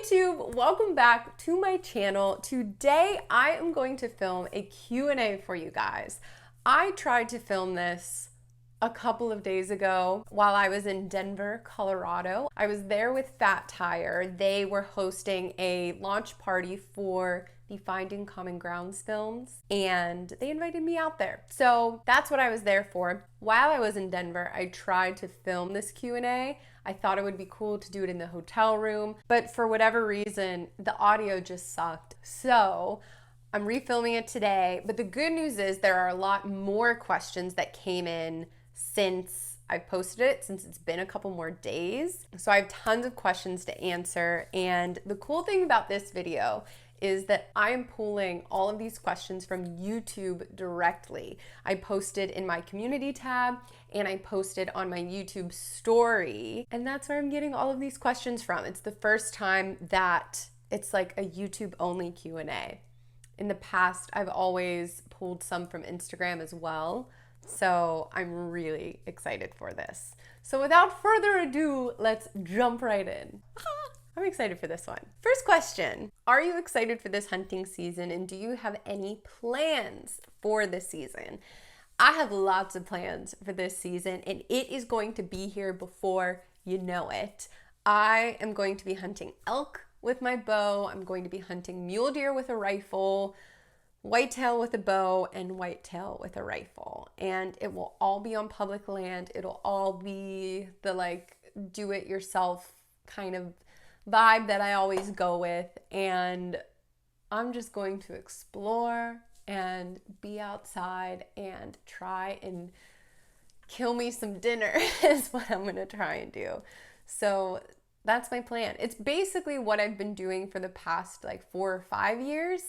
YouTube, welcome back to my channel. Today I am going to film a Q&A for you guys. I tried to film this a couple of days ago while I was in Denver, Colorado. I was there with Fat Tire. They were hosting a launch party for the Finding Common Grounds films, and they invited me out there. So that's what I was there for. While I was in Denver, I tried to film this Q&A. I thought it would be cool to do it in the hotel room, but for whatever reason, the audio just sucked. So I'm refilming it today, but the good news is there are a lot more questions that came in since I posted it, since it's been a couple more days. So I have tons of questions to answer, and the cool thing about this video is that I am pulling all of these questions from YouTube directly. I posted in my community tab and I posted on my YouTube story, and that's where I'm getting all of these questions from. It's the first time that it's like a YouTube only Q&A. In the past, I've always pulled some from Instagram as well, so I'm really excited for this. So without further ado, let's jump right in. I'm excited for this one. First question, are you excited for this hunting season, and do you have any plans for this season? I have lots of plans for this season, and it is going to be here before you know it. I am going to be hunting elk with my bow. I'm going to be hunting mule deer with a rifle, whitetail with a bow, and whitetail with a rifle. And it will all be on public land. It'll all be the like do-it-yourself kind of vibe that I always go with, and I'm just going to explore and be outside and try and kill me some dinner is what I'm gonna try and do. So that's my plan. It's basically what I've been doing for the past like 4 or 5 years.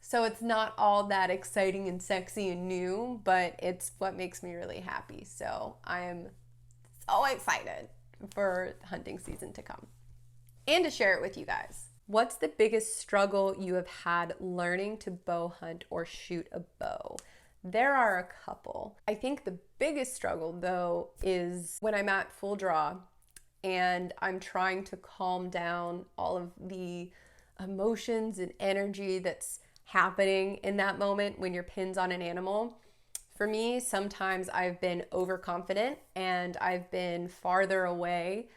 So it's not all that exciting and sexy and new, but it's what makes me really happy. So I am so excited for hunting season to come and to share it with you guys. What's the biggest struggle you have had learning to bow hunt or shoot a bow? There are a couple. I think the biggest struggle though is when I'm at full draw and I'm trying to calm down all of the emotions and energy that's happening in that moment when your pin's on an animal. For me, sometimes I've been overconfident and I've been farther away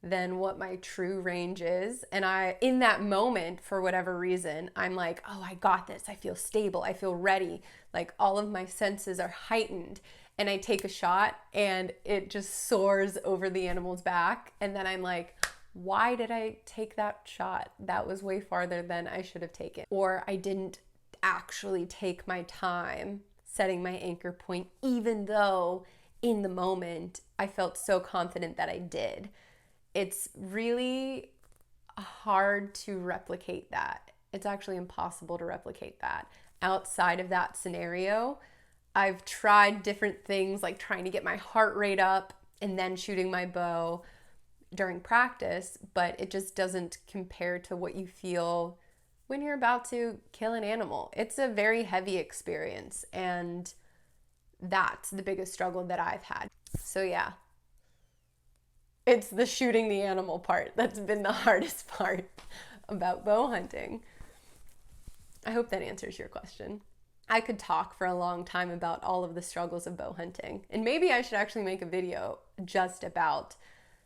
than what my true range is. And in that moment, for whatever reason, I'm like, oh, I got this. I feel stable. I feel ready. Like all of my senses are heightened. And I take a shot and it just soars over the animal's back. And then I'm like, why did I take that shot? That was way farther than I should have taken. Or I didn't actually take my time setting my anchor point, even though in the moment I felt so confident that I did. It's really hard to replicate that. It's actually impossible to replicate that. Outside of that scenario, I've tried different things like trying to get my heart rate up and then shooting my bow during practice, but it just doesn't compare to what you feel when you're about to kill an animal. It's a very heavy experience, and that's the biggest struggle that I've had. So yeah. It's the shooting the animal part that's been the hardest part about bow hunting. I hope that answers your question. I could talk for a long time about all of the struggles of bow hunting, and maybe I should actually make a video just about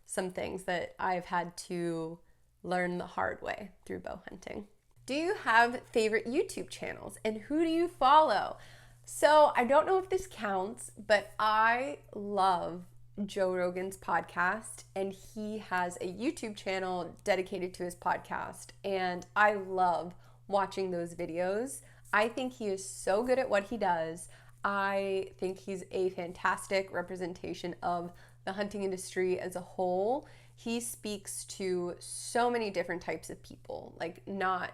some things that I've had to learn the hard way through bow hunting. Do you have favorite YouTube channels, and who do you follow? So I don't know if this counts, but I love Joe Rogan's podcast, and he has a YouTube channel dedicated to his podcast, and I love watching those videos. I think he is so good at what he does. I think he's a fantastic representation of the hunting industry as a whole. He speaks to so many different types of people.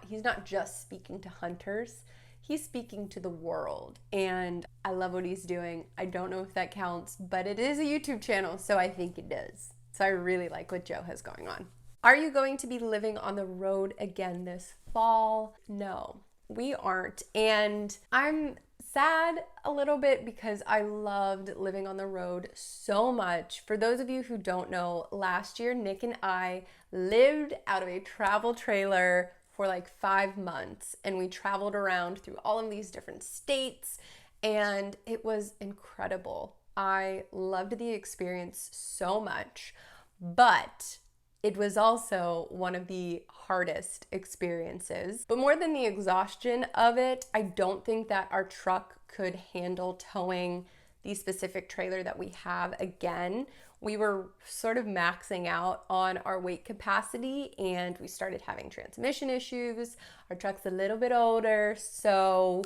He's not just speaking to hunters. He's speaking to the world, and I love what he's doing. I don't know if that counts, but it is a YouTube channel, so I think it does. So I really like what Joe has going on. Are you going to be living on the road again this fall? No, we aren't. And I'm sad a little bit because I loved living on the road so much. For those of you who don't know, last year Nick and I lived out of a travel trailer for like 5 months, and we traveled around through all of these different states, and it was incredible. I loved the experience so much, but it was also one of the hardest experiences. But more than the exhaustion of it, I don't think that our truck could handle towing the specific trailer that we have again. We were sort of maxing out on our weight capacity, and we started having transmission issues. Our truck's a little bit older, so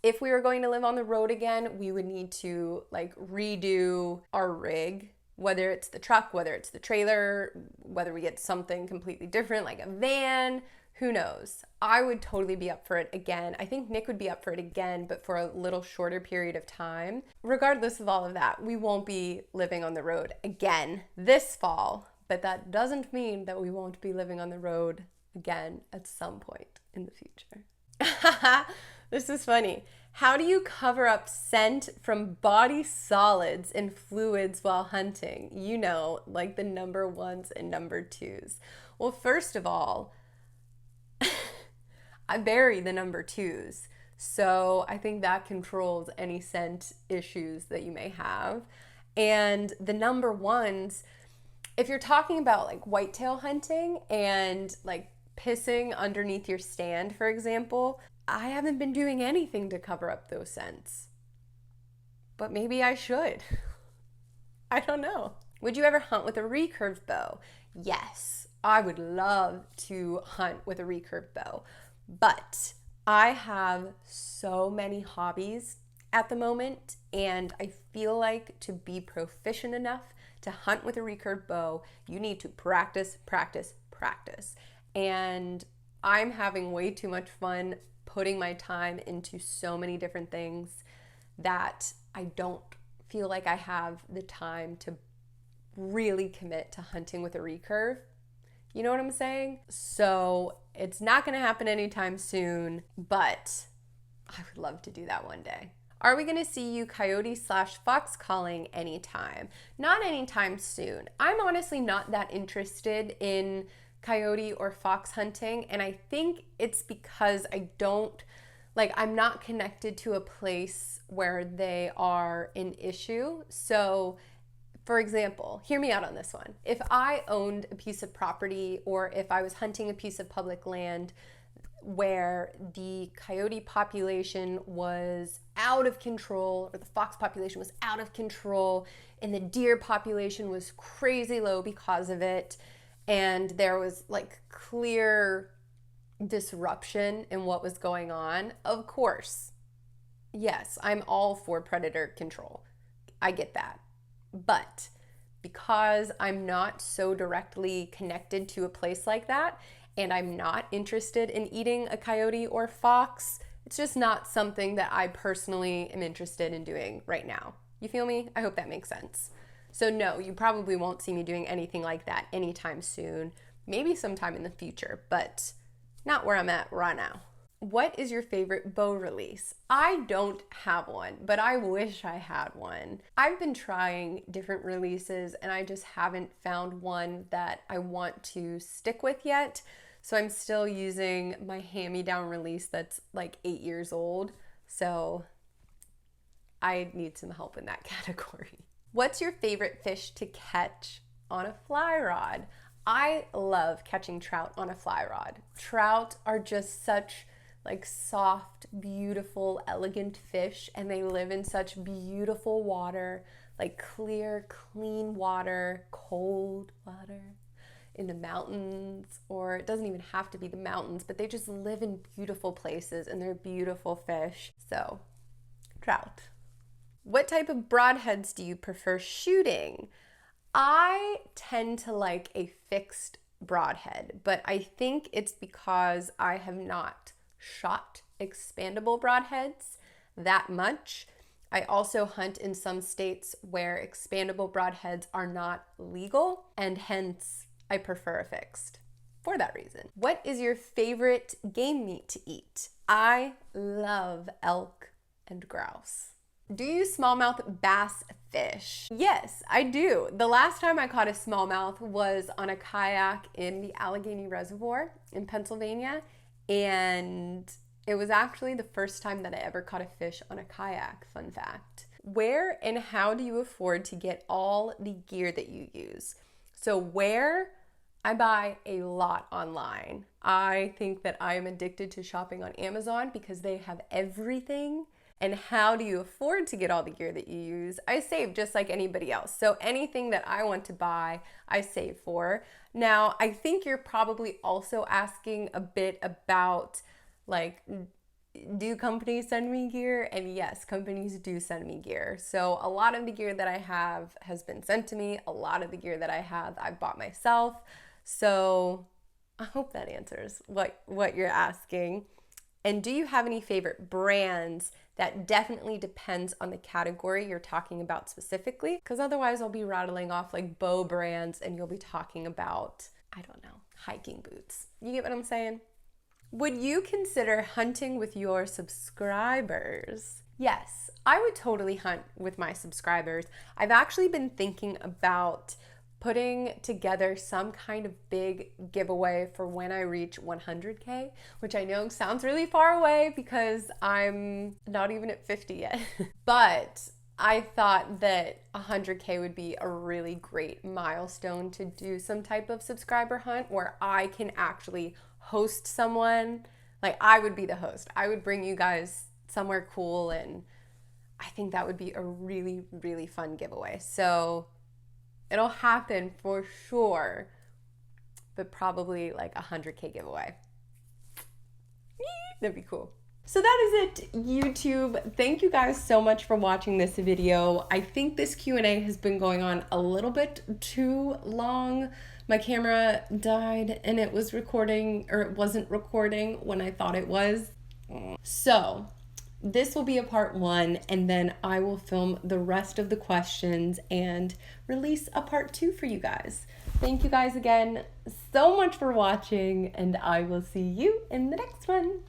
if we were going to live on the road again, we would need to like redo our rig, whether it's the truck, whether it's the trailer, whether we get something completely different like a van, who knows. I would totally be up for it again. I think Nick would be up for it again, but for a little shorter period of time. Regardless of all of that, we won't be living on the road again this fall, but that doesn't mean that we won't be living on the road again at some point in the future. This is funny. How do you cover up scent from body solids and fluids while hunting? You know, like the number ones and number twos. Well, first of all, I bury the number twos. So I think that controls any scent issues that you may have. And the number ones, if you're talking about like whitetail hunting and like pissing underneath your stand, for example, I haven't been doing anything to cover up those scents. But maybe I should. I don't know. Would you ever hunt with a recurve bow? Yes, I would love to hunt with a recurve bow. But I have so many hobbies at the moment, and I feel like to be proficient enough to hunt with a recurve bow, you need to practice, practice, practice. And I'm having way too much fun putting my time into so many different things that I don't feel like I have the time to really commit to hunting with a recurve. You know what I'm saying? So it's not going to happen anytime soon, but I would love to do that one day. Are we going to see you coyote/fox calling anytime? Not anytime soon. I'm honestly not that interested in coyote or fox hunting, and I think it's because I'm not connected to a place where they are an issue. So for example, hear me out on this one. If I owned a piece of property, or if I was hunting a piece of public land where the coyote population was out of control, or the fox population was out of control, and the deer population was crazy low because of it, and there was like clear disruption in what was going on, of course, yes, I'm all for predator control. I get that. But because I'm not so directly connected to a place like that, and I'm not interested in eating a coyote or fox, it's just not something that I personally am interested in doing right now. You feel me? I hope that makes sense. So no, you probably won't see me doing anything like that anytime soon. Maybe sometime in the future, but not where I'm at right now. What is your favorite bow release? I don't have one, but I wish I had one. I've been trying different releases, and I just haven't found one that I want to stick with yet. So I'm still using my hand-me-down release that's like 8 years old. So I need some help in that category. What's your favorite fish to catch on a fly rod? I love catching trout on a fly rod. Trout are just such like soft, beautiful, elegant fish, and they live in such beautiful water, like clear, clean water, cold water in the mountains, or it doesn't even have to be the mountains, but they just live in beautiful places and they're beautiful fish. So, trout. What type of broadheads do you prefer shooting? I tend to like a fixed broadhead, but I think it's because I have not shot expandable broadheads that much. I also hunt in some states where expandable broadheads are not legal, and hence I prefer a fixed for that reason. What is your favorite game meat to eat? I love elk and grouse. Do you smallmouth bass fish? Yes, I do. The last time I caught a smallmouth was on a kayak in the Allegheny Reservoir in Pennsylvania, and it was actually the first time that I ever caught a fish on a kayak, fun fact. Where and how do you afford to get all the gear that you use? So where? I buy a lot online. I think that I am addicted to shopping on Amazon because they have everything. And how do you afford to get all the gear that you use? I save just like anybody else. So anything that I want to buy, I save for. Now, I think you're probably also asking a bit about like, do companies send me gear? And yes, companies do send me gear. So a lot of the gear that I have has been sent to me. A lot of the gear that I have, I've bought myself. So I hope that answers what you're asking. And do you have any favorite brands? That definitely depends on the category you're talking about specifically, because otherwise I'll be rattling off like bow brands and you'll be talking about, I don't know, hiking boots. You get what I'm saying? Would you consider hunting with your subscribers? Yes, I would totally hunt with my subscribers. I've actually been thinking about putting together some kind of big giveaway for when I reach 100K, which I know sounds really far away because I'm not even at 50 yet. But I thought that 100K would be a really great milestone to do some type of subscriber hunt where I can actually host someone. Like, I would be the host. I would bring you guys somewhere cool, and I think that would be a really, really fun giveaway. So it'll happen for sure, but probably like 100K giveaway. That'd be cool. So that is it, YouTube. Thank you guys so much for watching this video. I think this Q&A has been going on a little bit too long. My camera died and it was recording, or it wasn't recording when I thought it was. So this will be a part 1, and then I will film the rest of the questions and release a part 2 for you guys. Thank you guys again so much for watching, and I will see you in the next one.